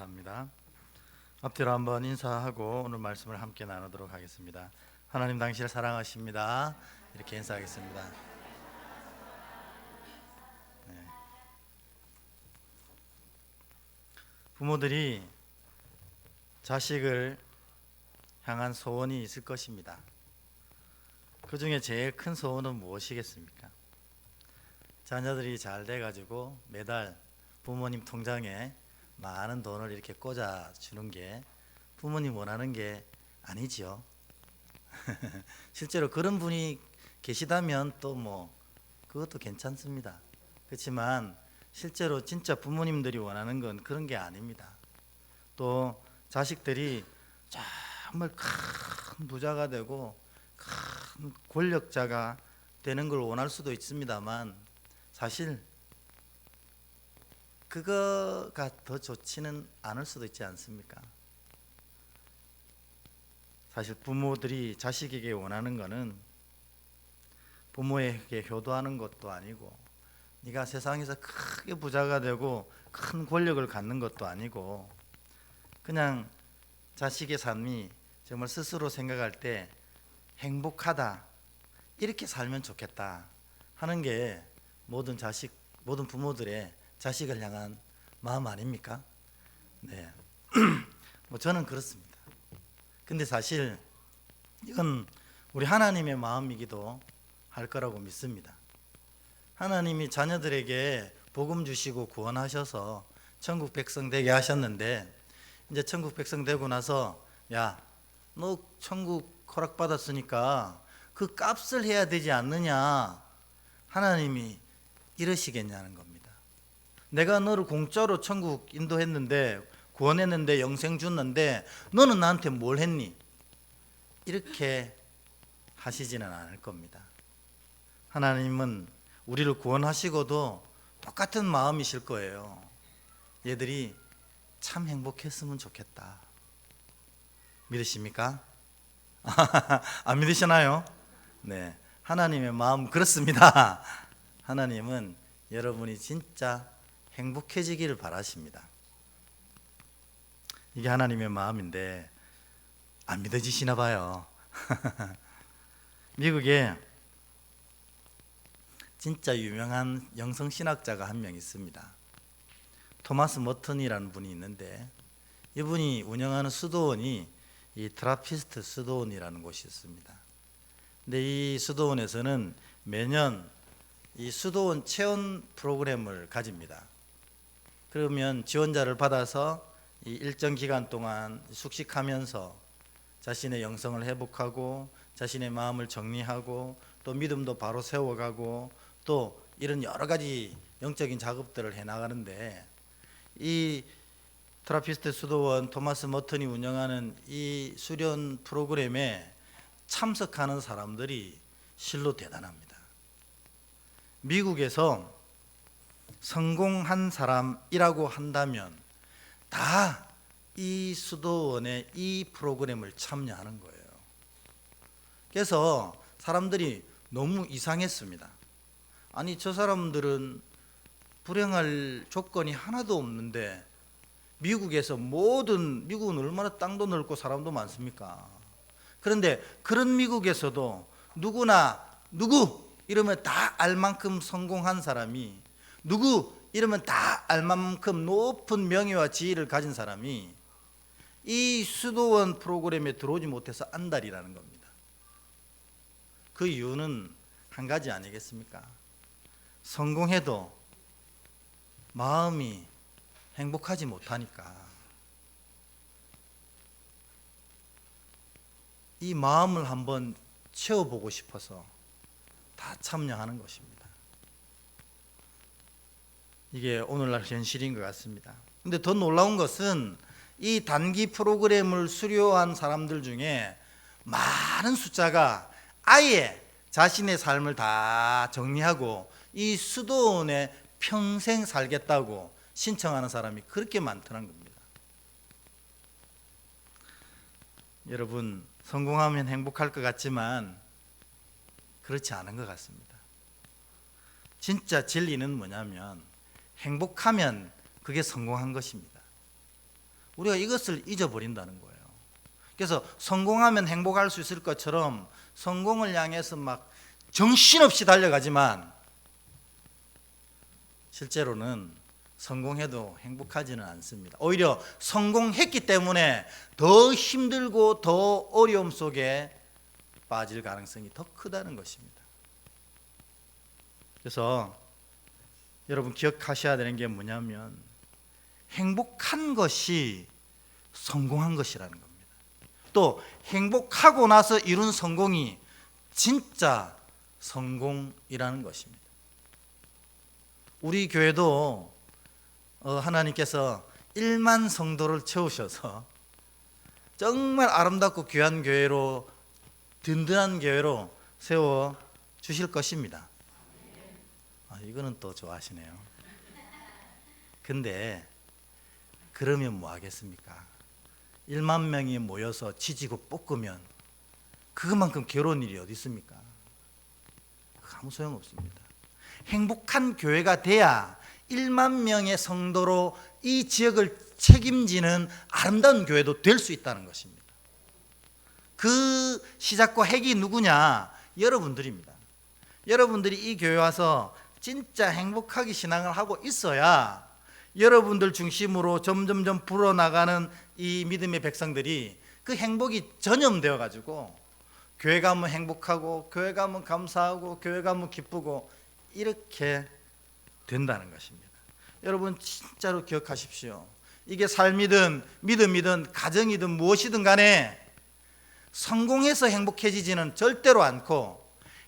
감사합니다. 앞뒤로 한번 인사하고 오늘 말씀을 함께 나누도록 하겠습니다. 하나님 당신을 사랑하십니다. 이렇게 인사하겠습니다. 네. 부모들이 자식을 향한 소원이 있을 것입니다. 그 중에 제일 큰 소원은 무엇이겠습니까? 자녀들이 잘 돼가지고 매달 부모님 통장에 많은 돈을 이렇게 꽂아 주는 게 부모님 원하는 게 아니지요. 실제로 그런 분이 계시다면 또 그것도 괜찮습니다. 그렇지만 실제로 진짜 부모님들이 원하는 건 그런 게 아닙니다. 또 자식들이 정말 큰 부자가 되고 큰 권력자가 되는 걸 원할 수도 있습니다만 사실 그거가 더 좋지는 않을 수도 있지 않습니까? 사실 부모들이 자식에게 원하는 거는 부모에게 효도하는 것도 아니고 네가 세상에서 크게 부자가 되고 큰 권력을 갖는 것도 아니고 그냥 자식의 삶이 정말 스스로 생각할 때 행복하다, 이렇게 살면 좋겠다 하는 게 모든 부모들의 자식을 향한 마음 아닙니까? 네. 저는 그렇습니다. 근데 사실 이건 우리 하나님의 마음이기도 할 거라고 믿습니다. 하나님이 자녀들에게 복음 주시고 구원하셔서 천국 백성 되게 하셨는데 이제 천국 백성 되고 나서 야, 너 천국 허락받았으니까 그 값을 해야 되지 않느냐, 하나님이 이러시겠냐는 겁니다. 내가 너를 공짜로 천국 인도했는데 구원했는데 영생 줬는데 너는 나한테 뭘 했니? 이렇게 하시지는 않을 겁니다. 하나님은 우리를 구원하시고도 똑같은 마음이실 거예요. 얘들이 참 행복했으면 좋겠다. 믿으십니까? 안 믿으시나요? 네, 하나님의 마음 그렇습니다. 하나님은 여러분이 진짜 행복해지기를 바라십니다. 이게 하나님의 마음인데 안 믿어지시나 봐요. 미국에 진짜 유명한 영성신학자가 한 명 있습니다. 토마스 머튼이라는 분이 있는데 이분이 운영하는 수도원이 이 트라피스트 수도원이라는 곳이 있습니다. 근데 이 수도원에서는 매년 이 수도원 체험 프로그램을 가집니다. 그러면 지원자를 받아서 이 일정 기간 동안 숙식하면서 자신의 영성을 회복하고 자신의 마음을 정리하고 또 믿음도 바로 세워가고 또 이런 여러 가지 영적인 작업들을 해나가는데 이 트라피스트 수도원 토마스 머튼이 운영하는 이 수련 프로그램에 참석하는 사람들이 실로 대단합니다. 미국에서 성공한 사람이라고 한다면 다 이 수도원의 이 프로그램을 참여하는 거예요. 그래서 사람들이 너무 이상했습니다. 아니, 저 사람들은 불행할 조건이 하나도 없는데 미국은 얼마나 땅도 넓고 사람도 많습니까? 그런데 그런 미국에서도 누구 이러면 다 알 만큼 성공한 사람이, 누구 이러면 다 알 만큼 높은 명예와 지위를 가진 사람이 이 수도원 프로그램에 들어오지 못해서 안달이라는 겁니다. 그 이유는 한 가지 아니겠습니까? 성공해도 마음이 행복하지 못하니까 이 마음을 한번 채워보고 싶어서 다 참여하는 것입니다. 이게 오늘날 현실인 것 같습니다. 근데 더 놀라운 것은 이 단기 프로그램을 수료한 사람들 중에 많은 숫자가 아예 자신의 삶을 다 정리하고 이 수도원에 평생 살겠다고 신청하는 사람이 그렇게 많다는 겁니다. 여러분, 성공하면 행복할 것 같지만 그렇지 않은 것 같습니다. 진짜 진리는 뭐냐면 행복하면 그게 성공한 것입니다. 우리가 이것을 잊어버린다는 거예요. 그래서 성공하면 행복할 수 있을 것처럼 성공을 향해서 막 정신없이 달려가지만 실제로는 성공해도 행복하지는 않습니다. 오히려 성공했기 때문에 더 힘들고 더 어려움 속에 빠질 가능성이 더 크다는 것입니다. 그래서 여러분 기억하셔야 되는 게 뭐냐면 행복한 것이 성공한 것이라는 겁니다. 또 행복하고 나서 이룬 성공이 진짜 성공이라는 것입니다. 우리 교회도 하나님께서 1만 성도를 채우셔서 정말 아름답고 귀한 교회로, 든든한 교회로 세워 주실 것입니다. 이거는 또 좋아하시네요. 근데 그러면 뭐 하겠습니까? 1만 명이 모여서 지지고 볶으면 그것만큼 괴로운 일이 어디 있습니까? 아무 소용없습니다. 행복한 교회가 돼야 1만 명의 성도로 이 지역을 책임지는 아름다운 교회도 될 수 있다는 것입니다. 그 시작과 핵이 누구냐? 여러분들입니다. 여러분들이 이 교회 와서 진짜 행복하게 신앙을 하고 있어야 여러분들 중심으로 점점점 불어나가는 이 믿음의 백성들이 그 행복이 전염되어 가지고 교회 가면 행복하고 교회 가면 감사하고 교회 가면 기쁘고 이렇게 된다는 것입니다. 여러분 진짜로 기억하십시오. 이게 삶이든 믿음이든 가정이든 무엇이든 간에 성공해서 행복해지지는 절대로 않고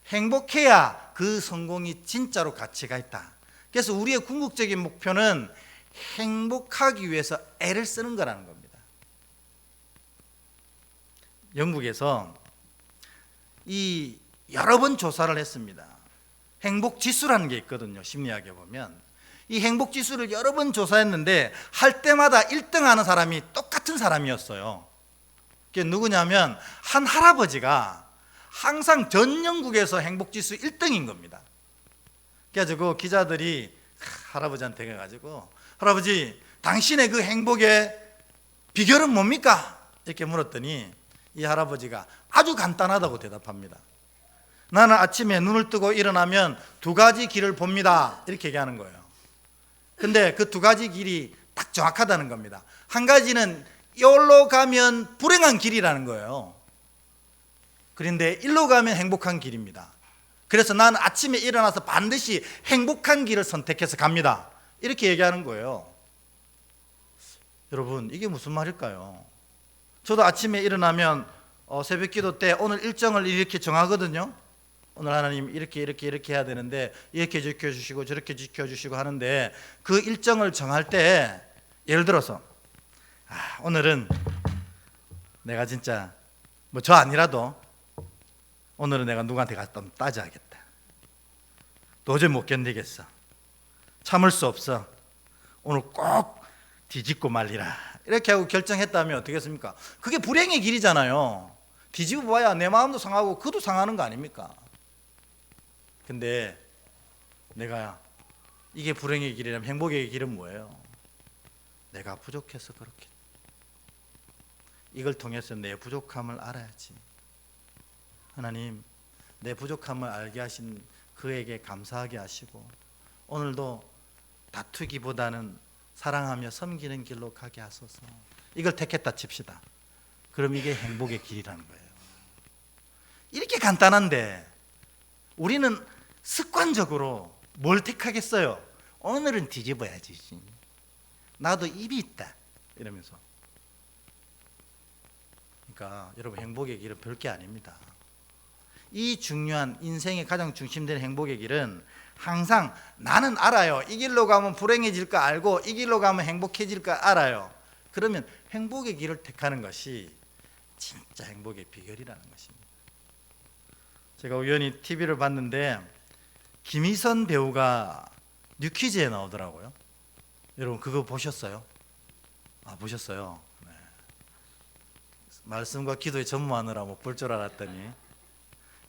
행복해야 그 성공이 진짜로 가치가 있다. 그래서 우리의 궁극적인 목표는 행복하기 위해서 애를 쓰는 거라는 겁니다. 영국에서 이 여러 번 조사를 했습니다. 행복 지수라는 게 있거든요. 심리학에 보면 이 행복 지수를 여러 번 조사했는데 할 때마다 1등 하는 사람이 똑같은 사람이었어요. 그게 누구냐면 한 할아버지가 항상 전 영국에서 행복 지수 1등인 겁니다. 그래가지고 기자들이 할아버지한테 가가지고 할아버지 당신의 그 행복의 비결은 뭡니까? 이렇게 물었더니 이 할아버지가 아주 간단하다고 대답합니다. 나는 아침에 눈을 뜨고 일어나면 2가지 길을 봅니다. 이렇게 얘기하는 거예요. 근데 그 2가지 길이 딱 정확하다는 겁니다. 한 가지는 여기로 가면 불행한 길이라는 거예요. 그런데 일로 가면 행복한 길입니다. 그래서 나는 아침에 일어나서 반드시 행복한 길을 선택해서 갑니다. 이렇게 얘기하는 거예요. 여러분 이게 무슨 말일까요? 저도 아침에 일어나면 새벽 기도 때 오늘 일정을 이렇게 정하거든요. 오늘 하나님 이렇게 해야 되는데 이렇게 지켜주시고 저렇게 지켜주시고 하는데 그 일정을 정할 때 예를 들어서 오늘은 내가 진짜 뭐 저 아니라도 오늘은 내가 누구한테 가서 따져야겠다. 도저히 못 견디겠어. 참을 수 없어. 오늘 꼭 뒤집고 말리라. 이렇게 하고 결정했다면 어떻게 했습니까? 그게 불행의 길이잖아요. 뒤집어 봐야 내 마음도 상하고 그도 상하는 거 아닙니까? 근데 내가 이게 불행의 길이라면 행복의 길은 뭐예요? 내가 부족해서 그렇게. 이걸 통해서 내 부족함을 알아야지. 하나님, 내 부족함을 알게 하신 그에게 감사하게 하시고 오늘도 다투기보다는 사랑하며 섬기는 길로 가게 하소서. 이걸 택했다 칩시다. 그럼 이게 행복의 길이라는 거예요. 이렇게 간단한데 우리는 습관적으로 뭘 택하겠어요? 오늘은 뒤집어야지. 나도 입이 있다. 이러면서. 그러니까 여러분 행복의 길은 별게 아닙니다. 이 중요한 인생의 가장 중심된 행복의 길은 항상 나는 알아요. 이 길로 가면 불행해질 거 알고 이 길로 가면 행복해질 거 알아요. 그러면 행복의 길을 택하는 것이 진짜 행복의 비결이라는 것입니다. 제가 우연히 TV를 봤는데 김희선 배우가 뉴퀴즈에 나오더라고요. 여러분 그거 보셨어요? 보셨어요? 네. 말씀과 기도에 전무하느라 못 볼 줄 알았더니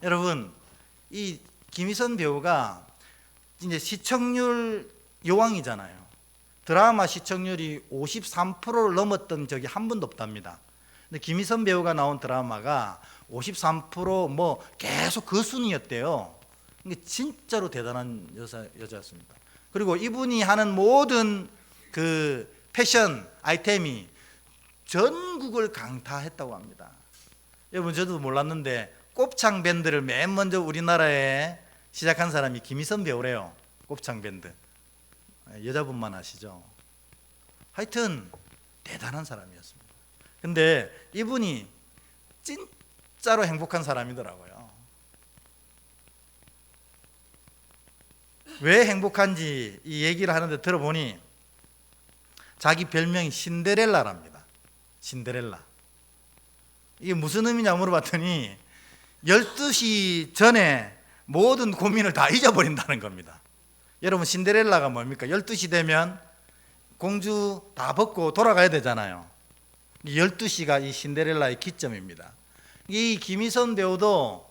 여러분 이 김희선 배우가 이제 시청률 여왕이잖아요. 드라마 시청률이 53%를 넘었던 적이 한 번도 없답니다. 근데 김희선 배우가 나온 드라마가 53%뭐 계속 그 순위였대요. 이게 진짜로 대단한 여자였습니다. 그리고 이분이 하는 모든 그 패션 아이템이 전국을 강타했다고 합니다. 여러분, 저도 몰랐는데 곱창 밴드를 맨 먼저 우리나라에 시작한 사람이 김희선 배우래요. 곱창 밴드. 여자분만 아시죠? 하여튼 대단한 사람이었습니다. 근데 이분이 진짜로 행복한 사람이더라고요. 왜 행복한지 이 얘기를 하는데 들어보니 자기 별명이 신데렐라랍니다. 신데렐라. 이게 무슨 의미냐 물어봤더니 12시 전에 모든 고민을 다 잊어버린다는 겁니다. 여러분, 신데렐라가 뭡니까? 12시 되면 공주 다 벗고 돌아가야 되잖아요. 12시가 이 신데렐라의 기점입니다. 이 김희선 배우도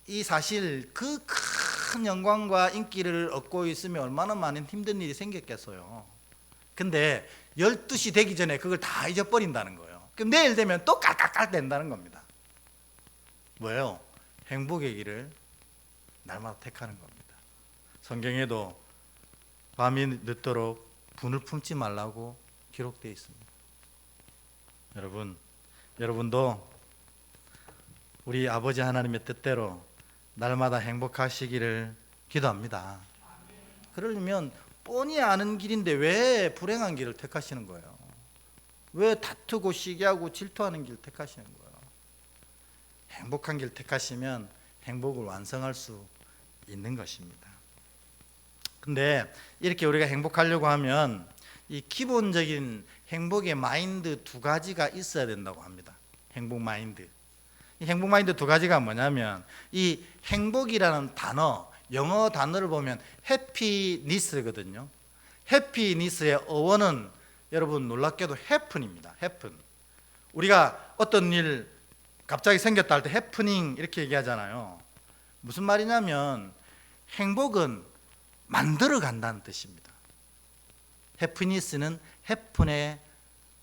이 사실 그 큰 영광과 인기를 얻고 있으면 얼마나 많은 힘든 일이 생겼겠어요. 근데 12시 되기 전에 그걸 다 잊어버린다는 거예요. 그럼 내일 되면 또 깔깔깔 된다는 겁니다. 뭐예요? 행복의 길을 날마다 택하는 겁니다. 성경에도 밤이 늦도록 분을 품지 말라고 기록되어 있습니다. 여러분도 우리 아버지 하나님의 뜻대로 날마다 행복하시기를 기도합니다. 그러려면 뻔히 아는 길인데 왜 불행한 길을 택하시는 거예요? 왜 다투고 시기하고 질투하는 길 택하시는 거예요? 행복한 길 택하시면 행복을 완성할 수 있는 것입니다. 근데 이렇게 우리가 행복하려고 하면 이 기본적인 행복의 마인드 두 가지가 있어야 된다고 합니다. 행복 마인드. 이 행복 마인드 두 가지가 뭐냐면 이 행복이라는 단어, 영어 단어를 보면 해피니스거든요. 해피니스의 어원은 여러분 놀랍게도 해픈입니다. 해픈. 우리가 어떤 일 갑자기 생겼다 할 때 해프닝 이렇게 얘기하잖아요. 무슨 말이냐면 행복은 만들어 간다는 뜻입니다. 해피니스는 해픈의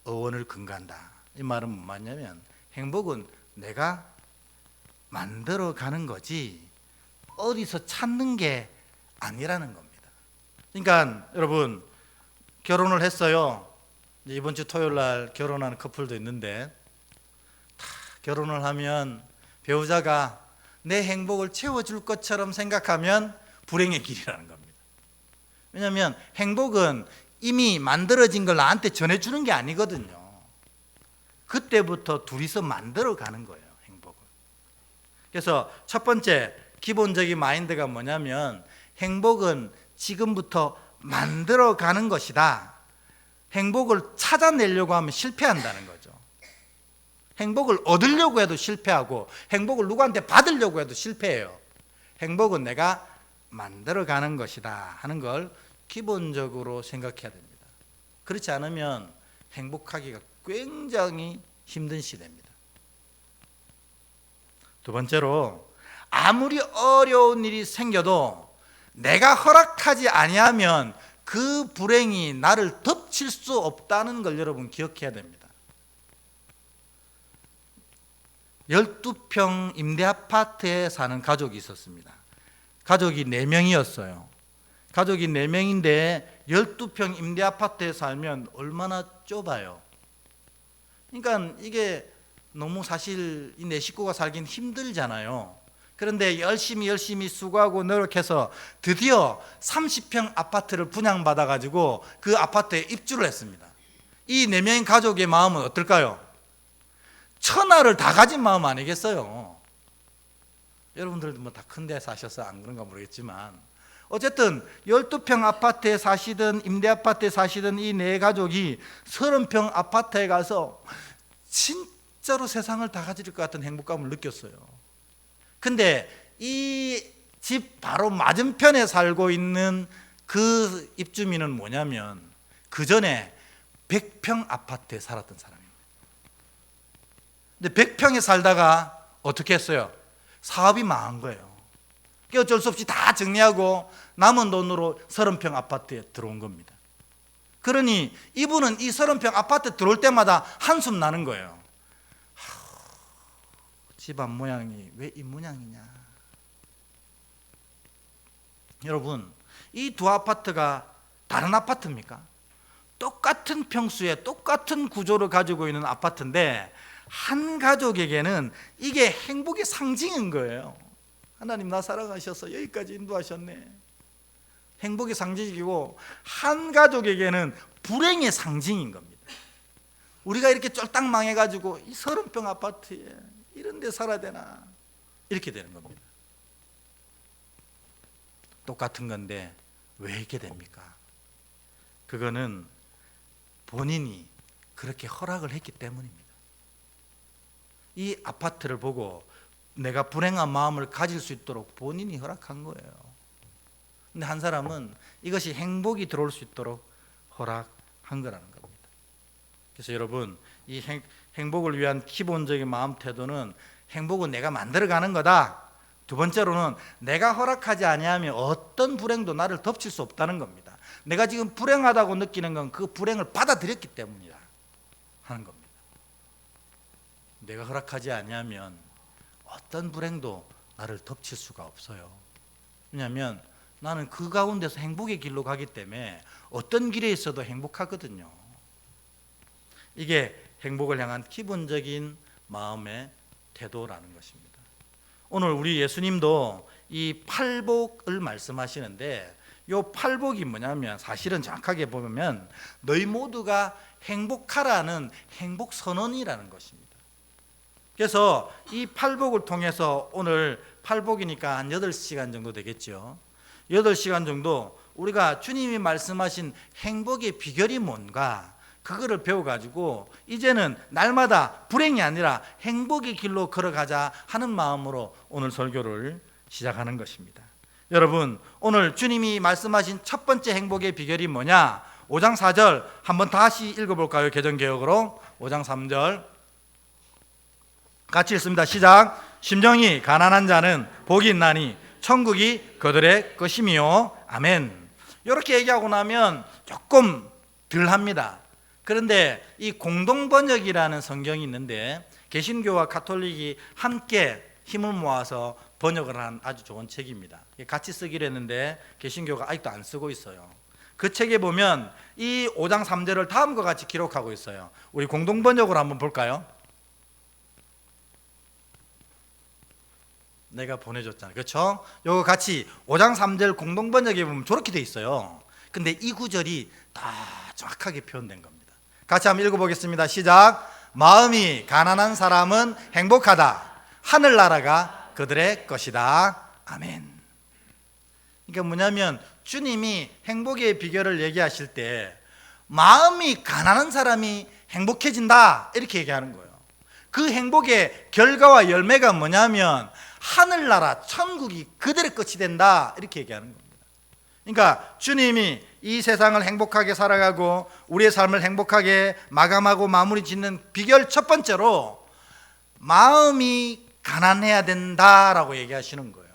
어원을 근거한다. 이 말은 뭔 말이냐면 행복은 내가 만들어 가는 거지 어디서 찾는 게 아니라는 겁니다. 그러니까 여러분, 결혼을 했어요. 이번 주 토요일 날 결혼하는 커플도 있는데 결혼을 하면 배우자가 내 행복을 채워줄 것처럼 생각하면 불행의 길이라는 겁니다. 왜냐하면 행복은 이미 만들어진 걸 나한테 전해주는 게 아니거든요. 그때부터 둘이서 만들어가는 거예요, 행복을. 그래서 첫 번째 기본적인 마인드가 뭐냐면 행복은 지금부터 만들어가는 것이다. 행복을 찾아내려고 하면 실패한다는 거죠. 행복을 얻으려고 해도 실패하고 행복을 누구한테 받으려고 해도 실패해요. 행복은 내가 만들어가는 것이다 하는 걸 기본적으로 생각해야 됩니다. 그렇지 않으면 행복하기가 굉장히 힘든 시대입니다. 두 번째로 아무리 어려운 일이 생겨도 내가 허락하지 아니하면 그 불행이 나를 덮칠 수 없다는 걸 여러분 기억해야 됩니다. 12평 임대 아파트에 사는 가족이 있었습니다. 가족이 4명이었어요. 가족이 4명인데 12평 임대 아파트에 살면 얼마나 좁아요. 그러니까 이게 너무 사실 이 4식구가 살긴 힘들잖아요. 그런데 열심히 수고하고 노력해서 드디어 30평 아파트를 분양받아 가지고 그 아파트에 입주를 했습니다. 이 4명의 가족의 마음은 어떨까요? 천하를 다 가진 마음 아니겠어요? 여러분들도 뭐 다 큰 데 사셔서 안 그런가 모르겠지만 어쨌든 12평 아파트에 사시던 임대 아파트에 사시던 이 4가족이 30평 아파트에 가서 진짜로 세상을 다 가질 것 같은 행복감을 느꼈어요. 근데 이 집 바로 맞은편에 살고 있는 그 입주민은 뭐냐면 그 전에 100평 아파트에 살았던 사람입니다. 근데 100평에 살다가 어떻게 했어요? 사업이 망한 거예요. 어쩔 수 없이 다 정리하고 남은 돈으로 30평 아파트에 들어온 겁니다. 그러니 이분은 이 30평 아파트 들어올 때마다 한숨 나는 거예요. 집안 모양이 왜 이 모양이냐. 여러분, 이 두 아파트가 다른 아파트입니까? 똑같은 평수에 똑같은 구조를 가지고 있는 아파트인데 한 가족에게는 이게 행복의 상징인 거예요. 하나님 나 사랑하셔서 여기까지 인도하셨네. 행복의 상징이고 한 가족에게는 불행의 상징인 겁니다. 우리가 이렇게 쫄딱 망해가지고 이 30평 아파트에 이런 데 살아야 되나, 이렇게 되는 겁니다. 똑같은 건데 왜 이렇게 됩니까? 그거는 본인이 그렇게 허락을 했기 때문입니다. 이 아파트를 보고 내가 불행한 마음을 가질 수 있도록 본인이 허락한 거예요. 근데 한 사람은 이것이 행복이 들어올 수 있도록 허락한 거라는 겁니다. 그래서 여러분, 이 행복을 위한 기본적인 마음 태도는 행복은 내가 만들어가는 거다. 두 번째로는 내가 허락하지 아니하면 어떤 불행도 나를 덮칠 수 없다는 겁니다. 내가 지금 불행하다고 느끼는 건 그 불행을 받아들였기 때문이다 하는 겁니다. 내가 허락하지 아니하면 어떤 불행도 나를 덮칠 수가 없어요. 왜냐하면 나는 그 가운데서 행복의 길로 가기 때문에 어떤 길에 있어도 행복하거든요. 이게 행복을 향한 기본적인 마음의 태도라는 것입니다. 오늘 우리 예수님도 이 팔복을 말씀하시는데 이 팔복이 뭐냐면 사실은 정확하게 보면 너희 모두가 행복하라는 행복 선언이라는 것입니다. 그래서 이 팔복을 통해서 오늘 팔복이니까 한 8시간 정도 되겠죠. 8시간 정도 우리가 주님이 말씀하신 행복의 비결이 뭔가 그거를 배워가지고 이제는 날마다 불행이 아니라 행복의 길로 걸어가자 하는 마음으로 오늘 설교를 시작하는 것입니다. 여러분, 오늘 주님이 말씀하신 첫 번째 행복의 비결이 뭐냐? 5장 4절 한번 다시 읽어볼까요? 개정개혁으로 5장 3절 같이 읽습니다. 시작. 심령이 가난한 자는 복이 있나니 천국이 그들의 것이미요. 아멘. 이렇게 얘기하고 나면 조금 덜합니다. 그런데 이 공동번역이라는 성경이 있는데 개신교와 가톨릭이 함께 힘을 모아서 번역을 한 아주 좋은 책입니다. 같이 쓰기로 했는데 개신교가 아직도 안 쓰고 있어요. 그 책에 보면 이 5장 3절을 다음과 같이 기록하고 있어요. 우리 공동번역으로 한번 볼까요? 내가 보내줬잖아요. 그렇죠? 요거 같이 5장 3절 공동번역에 보면 저렇게 돼 있어요. 근데 이 구절이 다 정확하게 표현된 겁니다. 같이 한번 읽어보겠습니다. 시작. 마음이 가난한 사람은 행복하다. 하늘나라가 그들의 것이다. 아멘. 그러니까 뭐냐면 주님이 행복의 비결을 얘기하실 때 마음이 가난한 사람이 행복해진다 이렇게 얘기하는 거예요. 그 행복의 결과와 열매가 뭐냐면 하늘나라 천국이 그들의 것이 된다 이렇게 얘기하는 겁니다. 그러니까 주님이 이 세상을 행복하게 살아가고 우리의 삶을 행복하게 마감하고 마무리 짓는 비결 첫 번째로 마음이 가난해야 된다라고 얘기하시는 거예요.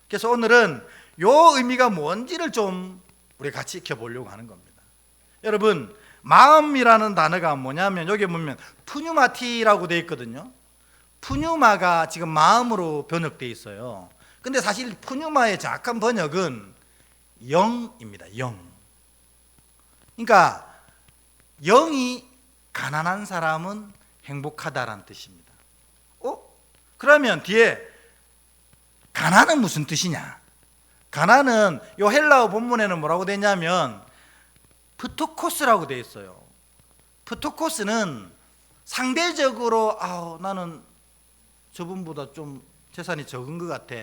그래서 오늘은 이 의미가 뭔지를 좀 우리 같이 익혀보려고 하는 겁니다. 여러분, 마음이라는 단어가 뭐냐면 여기 보면 푸뉴마티라고 되어 있거든요. 푸뉴마가 지금 마음으로 번역되어 있어요. 근데 사실 푸뉴마의 정확한 번역은 영입니다. 영. 그러니까 영이 가난한 사람은 행복하다라는 뜻입니다. 그러면 뒤에 가난은 무슨 뜻이냐? 가난은 요 헬라어 본문에는 뭐라고 되냐면 프토코스라고 되어 있어요. 프토코스는 상대적으로 나는 저분보다 좀 재산이 적은 것 같아.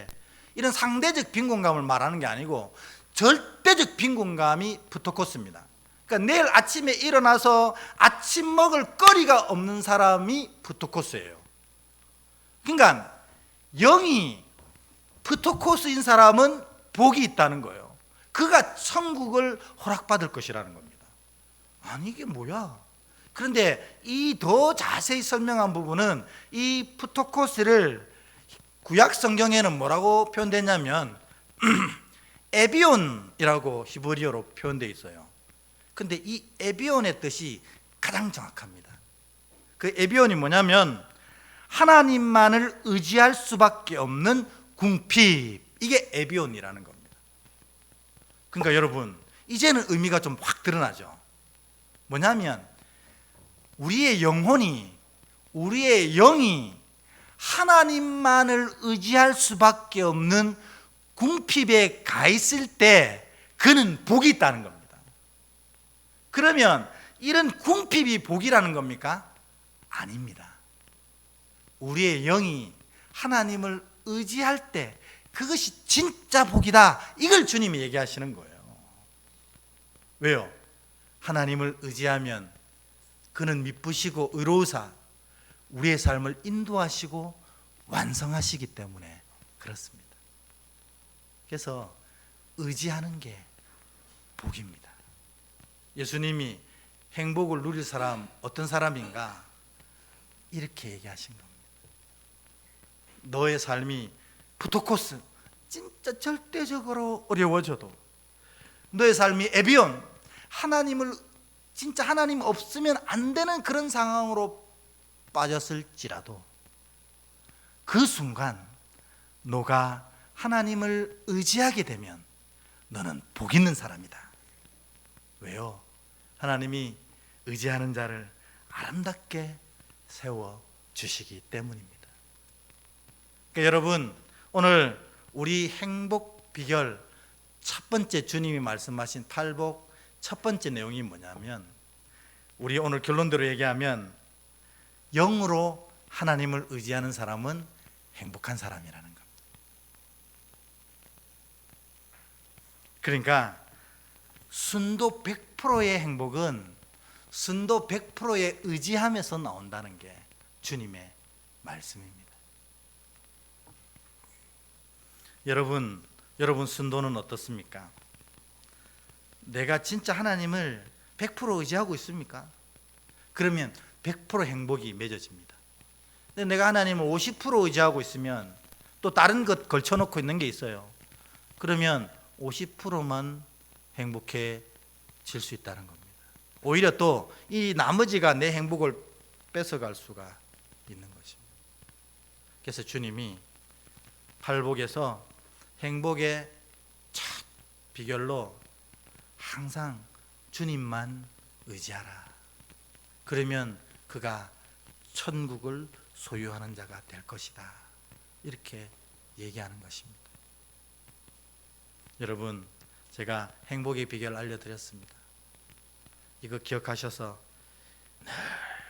이런 상대적 빈곤감을 말하는 게 아니고 절대적 빈곤감이 프토코스입니다. 그러니까 내일 아침에 일어나서 아침 먹을 거리가 없는 사람이 프토코스예요. 그러니까 영이 프토코스인 사람은 복이 있다는 거예요. 그가 천국을 허락받을 것이라는 겁니다. 아니 이게 뭐야? 그런데 이 더 자세히 설명한 부분은 이 프토코스를 구약 성경에는 뭐라고 표현됐냐면 에비온이라고 히브리어로 표현되어 있어요. 근데 이 에비온의 뜻이 가장 정확합니다. 그 에비온이 뭐냐면 하나님만을 의지할 수밖에 없는 궁핍, 이게 에비온이라는 겁니다. 그러니까 여러분, 이제는 의미가 좀 확 드러나죠. 뭐냐면 우리의 영혼이, 우리의 영이 하나님만을 의지할 수밖에 없는 궁핍에 가 있을 때 그는 복이 있다는 겁니다. 그러면 이런 궁핍이 복이라는 겁니까? 아닙니다. 우리의 영이 하나님을 의지할 때 그것이 진짜 복이다, 이걸 주님이 얘기하시는 거예요. 왜요? 하나님을 의지하면 그는 미쁘시고 의로우사 우리의 삶을 인도하시고 완성하시기 때문에 그렇습니다. 그래서 의지하는 게 복입니다. 예수님이 행복을 누릴 사람 어떤 사람인가? 이렇게 얘기하신 겁니다. 너의 삶이 부토코스, 진짜 절대적으로 어려워져도, 너의 삶이 에비온, 하나님을 진짜 하나님 없으면 안 되는 그런 상황으로 빠졌을지라도 그 순간 너가 하나님을 의지하게 되면 너는 복 있는 사람이다. 왜요? 하나님이 의지하는 자를 아름답게 세워 주시기 때문입니다. 그러니까 여러분, 오늘 우리 행복 비결 첫 번째, 주님이 말씀하신 팔복 첫 번째 내용이 뭐냐면, 우리 오늘 결론대로 얘기하면 영으로 하나님을 의지하는 사람은 행복한 사람이라는 겁니다. 그러니까 순도 100%의 행복은 순도 100%의 의지함에서 나온다는 게 주님의 말씀입니다. 여러분 순도는 어떻습니까? 내가 진짜 하나님을 100% 의지하고 있습니까? 그러면 100% 행복이 맺어집니다. 근데 내가 하나님을 50% 의지하고 있으면 또 다른 것 걸쳐놓고 있는 게 있어요. 그러면 50%만 행복해질 수 있다는 겁니다. 오히려 또 이 나머지가 내 행복을 뺏어갈 수가 있는 것입니다. 그래서 주님이 팔복에서 행복의 첫 비결로 항상 주님만 의지하라. 그러면 그가 천국을 소유하는 자가 될 것이다. 이렇게 얘기하는 것입니다. 여러분, 제가 행복의 비결을 알려드렸습니다. 이거 기억하셔서 늘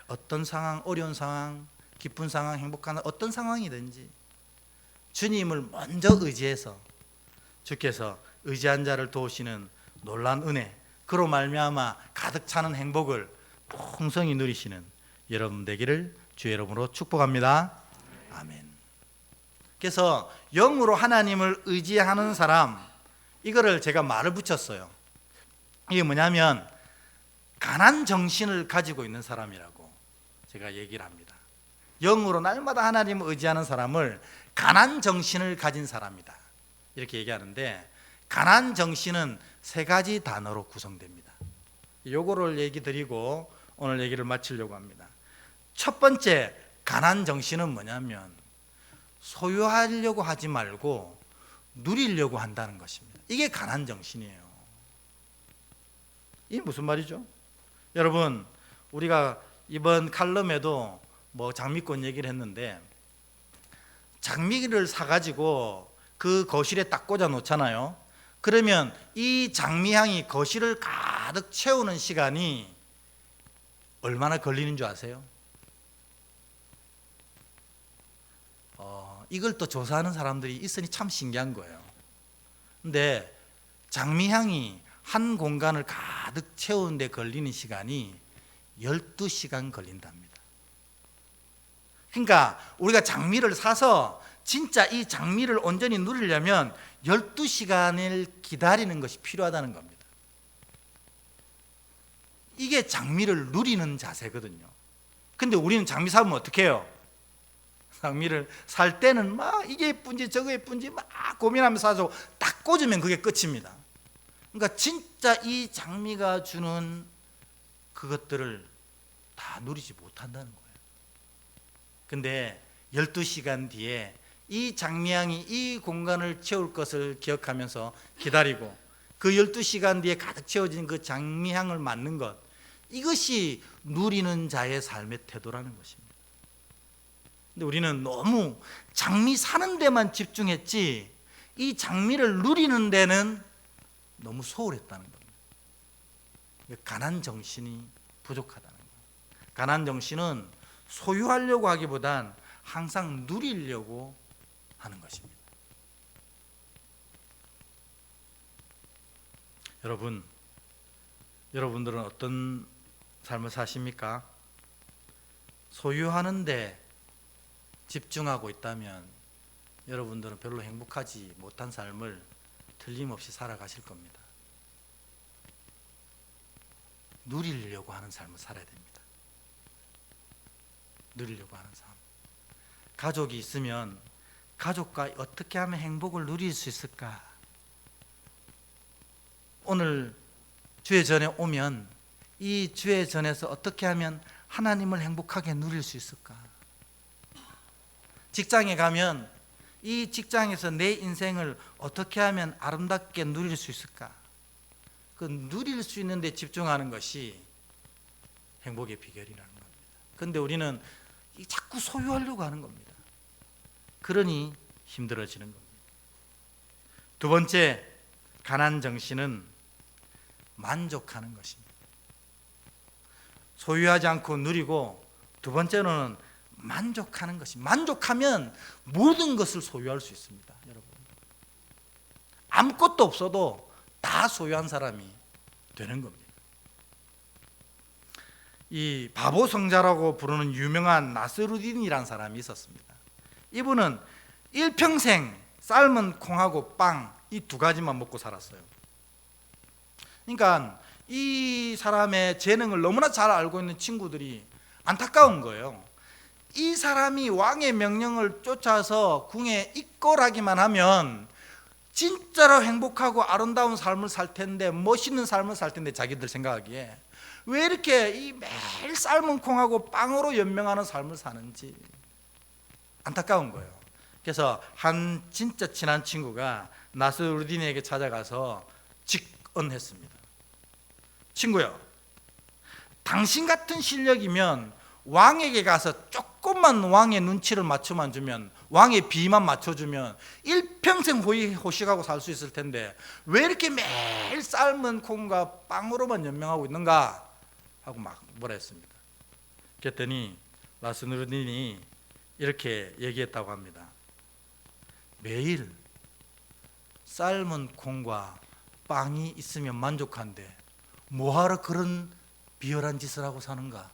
어떤 상황, 어려운 상황, 기쁜 상황, 행복한 어떤 상황이든지 주님을 먼저 의지해서 주께서 의지한 자를 도우시는 놀라운 은혜, 그로 말미암아 가득 차는 행복을 풍성히 누리시는 여러분 되기를 주의 이름으로 축복합니다. 아멘. 그래서 영으로 하나님을 의지하는 사람, 이거를 제가 말을 붙였어요. 이게 뭐냐면 가난 정신을 가지고 있는 사람이라고 제가 얘기를 합니다. 영으로 날마다 하나님을 의지하는 사람을 가난 정신을 가진 사람이다, 이렇게 얘기하는데, 가난 정신은 세 가지 단어로 구성됩니다. 요거를 얘기 드리고 오늘 얘기를 마치려고 합니다. 첫 번째 가난 정신은 뭐냐면 소유하려고 하지 말고 누리려고 한다는 것입니다. 이게 가난 정신이에요. 이게 무슨 말이죠? 여러분, 우리가 이번 칼럼에도 장미꽃 얘기를 했는데, 장미를 사가지고 그 거실에 딱 꽂아 놓잖아요. 그러면 이 장미향이 거실을 가득 채우는 시간이 얼마나 걸리는 줄 아세요? 이걸 또 조사하는 사람들이 있으니 참 신기한 거예요. 근데 장미향이 한 공간을 가득 채우는데 걸리는 시간이 12시간 걸린답니다. 그러니까 우리가 장미를 사서 진짜 이 장미를 온전히 누리려면 12시간을 기다리는 것이 필요하다는 겁니다. 이게 장미를 누리는 자세거든요. 근데 우리는 장미 사면 어떻게 해요? 장미를 살 때는 막 이게 예쁜지 저거 예쁜지 막 고민하면서 사서 딱 꽂으면 그게 끝입니다. 그러니까 진짜 이 장미가 주는 그것들을 다 누리지 못한다는 거예요. 근데 12시간 뒤에 이 장미향이 이 공간을 채울 것을 기억하면서 기다리고 그 12시간 뒤에 가득 채워진 그 장미향을 맡는 것, 이것이 누리는 자의 삶의 태도라는 것입니다. 근데 우리는 너무 장미 사는 데만 집중했지 이 장미를 누리는 데는 너무 소홀했다는 겁니다. 가난 정신이 부족하다는 거예요. 가난 정신은 소유하려고 하기보단 항상 누리려고 하는 것입니다. 여러분들은 어떤 삶을 사십니까? 소유하는데 집중하고 있다면 여러분들은 별로 행복하지 못한 삶을 틀림없이 살아가실 겁니다. 누리려고 하는 삶을 살아야 됩니다. 누리려고 하는 삶. 가족이 있으면 가족과 어떻게 하면 행복을 누릴 수 있을까? 오늘 주의 전에 오면 이 주의 전에서 어떻게 하면 하나님을 행복하게 누릴 수 있을까? 직장에 가면 이 직장에서 내 인생을 어떻게 하면 아름답게 누릴 수 있을까? 그 누릴 수 있는 데 집중하는 것이 행복의 비결이라는 겁니다. 그런데 우리는 자꾸 소유하려고 하는 겁니다. 그러니 힘들어지는 겁니다. 두 번째, 가난 정신은 만족하는 것입니다. 소유하지 않고 누리고, 두 번째로는 만족하는 것입니다. 만족하면 모든 것을 소유할 수 있습니다. 여러분, 아무것도 없어도 다 소유한 사람이 되는 겁니다. 이 바보 성자라고 부르는 유명한 나스루딘이라는 사람이 있었습니다. 이분은 일평생 삶은 콩하고 빵, 이 두 가지만 먹고 살았어요. 그러니까 이 사람의 재능을 너무나 잘 알고 있는 친구들이 안타까운 거예요. 이 사람이 왕의 명령을 쫓아서 궁에 입궐하기만 하면 진짜로 행복하고 아름다운 삶을 살 텐데, 멋있는 삶을 살 텐데, 자기들 생각하기에 왜 이렇게 이 매일 삶은 콩하고 빵으로 연명하는 삶을 사는지 안타까운 거예요. 그래서 한 진짜 친한 친구가 나스루딘에게 찾아가서 직언했습니다. 친구야, 당신 같은 실력이면 왕에게 가서 조금만 왕의 눈치를 맞춰만 주면, 왕의 비만 맞춰주면 일평생 호식하고 살 수 있을 텐데 왜 이렇게 매일 삶은 콩과 빵으로만 연명하고 있는가 하고 막 뭐라 했습니다. 그랬더니 나스루딘이 이렇게 얘기했다고 합니다. 매일 삶은 콩과 빵이 있으면 만족한데 뭐하러 그런 비열한 짓을 하고 사는가?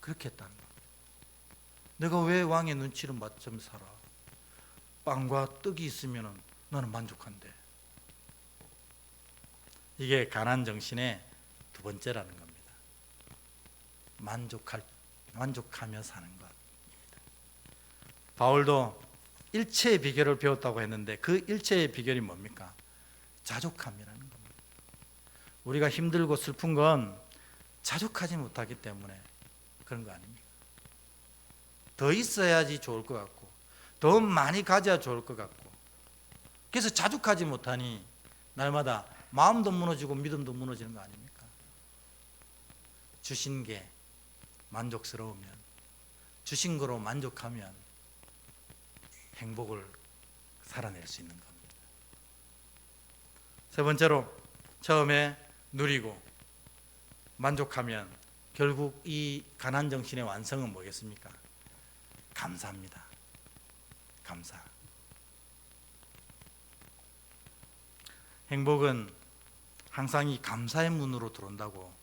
그렇게 했다는 거예요. 내가 왜 왕의 눈치를 맞춰 살아? 빵과 떡이 있으면 너는 만족한데. 이게 가난 정신의 두 번째라는 겁니다. 만족하며 사는 것. 바울도 일체의 비결을 배웠다고 했는데 그 일체의 비결이 뭡니까? 자족함이라는 겁니다. 우리가 힘들고 슬픈 건 자족하지 못하기 때문에 그런 거 아닙니까? 더 있어야지 좋을 것 같고, 더 많이 가져야 좋을 것 같고, 그래서 자족하지 못하니 날마다 마음도 무너지고 믿음도 무너지는 거 아닙니까? 주신 게 만족스러우면, 주신 거로 만족하면 행복을 살아낼 수 있는 겁니다. 세 번째로, 처음에 누리고 만족하면 결국 이 가난 정신의 완성은 뭐겠습니까? 감사입니다. 감사. 행복은 항상 이 감사의 문으로 들어온다고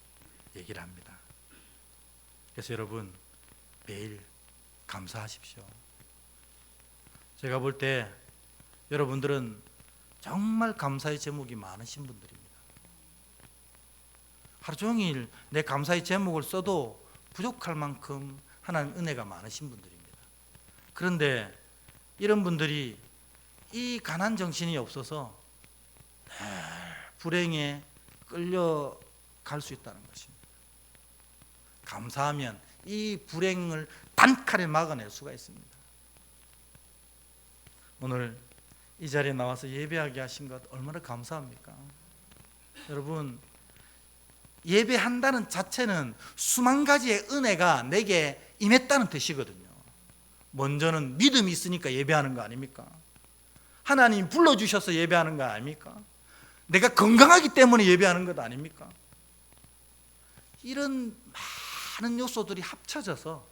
얘기를 합니다. 그래서 여러분, 매일 감사하십시오. 제가 볼 때 여러분들은 정말 감사의 제목이 많으신 분들입니다. 하루 종일 내 감사의 제목을 써도 부족할 만큼 하나님 은혜가 많으신 분들입니다. 그런데 이런 분들이 이 가난 정신이 없어서 불행에 끌려갈 수 있다는 것입니다. 감사하면 이 불행을 단칼에 막아낼 수가 있습니다. 오늘 이 자리에 나와서 예배하게 하신 것 얼마나 감사합니까? 여러분, 예배한다는 자체는 수만 가지의 은혜가 내게 임했다는 뜻이거든요. 먼저는 믿음이 있으니까 예배하는 거 아닙니까? 하나님 불러주셔서 예배하는 거 아닙니까? 내가 건강하기 때문에 예배하는 것 아닙니까? 이런 많은 요소들이 합쳐져서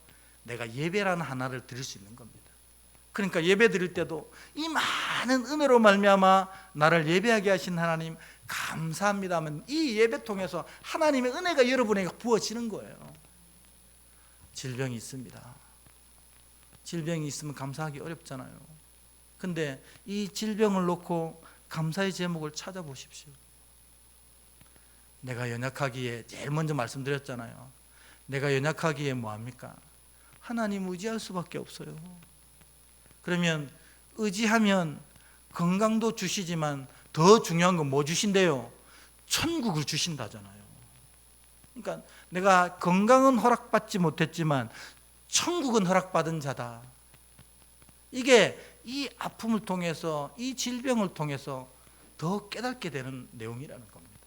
내가 예배라는 하나를 드릴 수 있는 겁니다. 그러니까 예배 드릴 때도 이 많은 은혜로 말미암아 나를 예배하게 하신 하나님 감사합니다 하면 이 예배 통해서 하나님의 은혜가 여러분에게 부어지는 거예요. 질병이 있습니다. 질병이 있으면 감사하기 어렵잖아요. 근데 이 질병을 놓고 감사의 제목을 찾아보십시오. 내가 연약하기에 제일 먼저 말씀드렸잖아요. 내가 연약하기에 뭐합니까? 하나님 의지할 수밖에 없어요. 그러면 의지하면 건강도 주시지만 더 중요한 건 뭐 주신대요? 천국을 주신다잖아요. 그러니까 내가 건강은 허락받지 못했지만 천국은 허락받은 자다. 이게 이 아픔을 통해서, 이 질병을 통해서 더 깨닫게 되는 내용이라는 겁니다.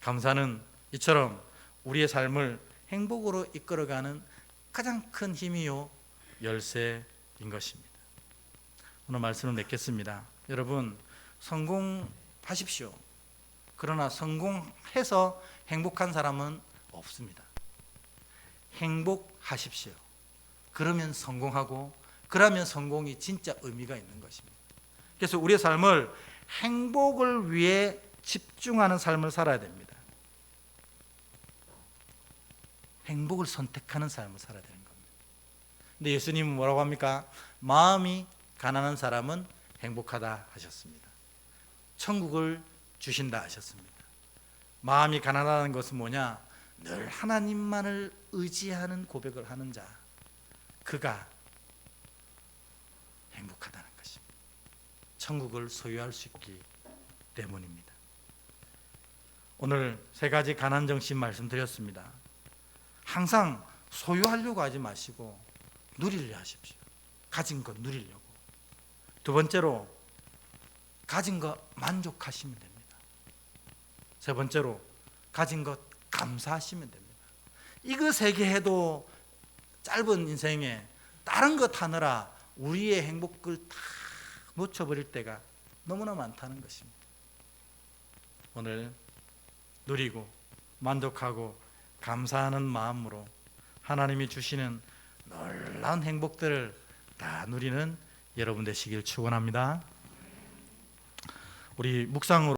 감사는 이처럼 우리의 삶을 행복으로 이끌어가는 가장 큰 힘이요 열쇠인 것입니다. 오늘 말씀을 맺겠습니다. 여러분, 성공하십시오. 그러나 성공해서 행복한 사람은 없습니다. 행복하십시오. 그러면 성공하고, 그러면 성공이 진짜 의미가 있는 것입니다. 그래서 우리의 삶을 행복을 위해 집중하는 삶을 살아야 됩니다. 행복을 선택하는 삶을 살아야 되는 겁니다. 근데 예수님은 뭐라고 합니까? 마음이 가난한 사람은 행복하다 하셨습니다. 천국을 주신다 하셨습니다. 마음이 가난하다는 것은 뭐냐? 늘 하나님만을 의지하는 고백을 하는 자, 그가 행복하다는 것입니다. 천국을 소유할 수 있기 때문입니다. 오늘 세 가지 가난 정신 말씀드렸습니다. 항상 소유하려고 하지 마시고 누리려 하십시오. 가진 것 누리려고. 두 번째로, 가진 것 만족하시면 됩니다. 세 번째로, 가진 것 감사하시면 됩니다. 이거 세 개 해도 짧은 인생에 다른 것 하느라 우리의 행복을 다 놓쳐버릴 때가 너무나 많다는 것입니다. 오늘 누리고 만족하고 감사하는 마음으로 하나님이 주시는 놀라운 행복들을 다 누리는 여러분 되시길 축원합니다. 우리 묵상으로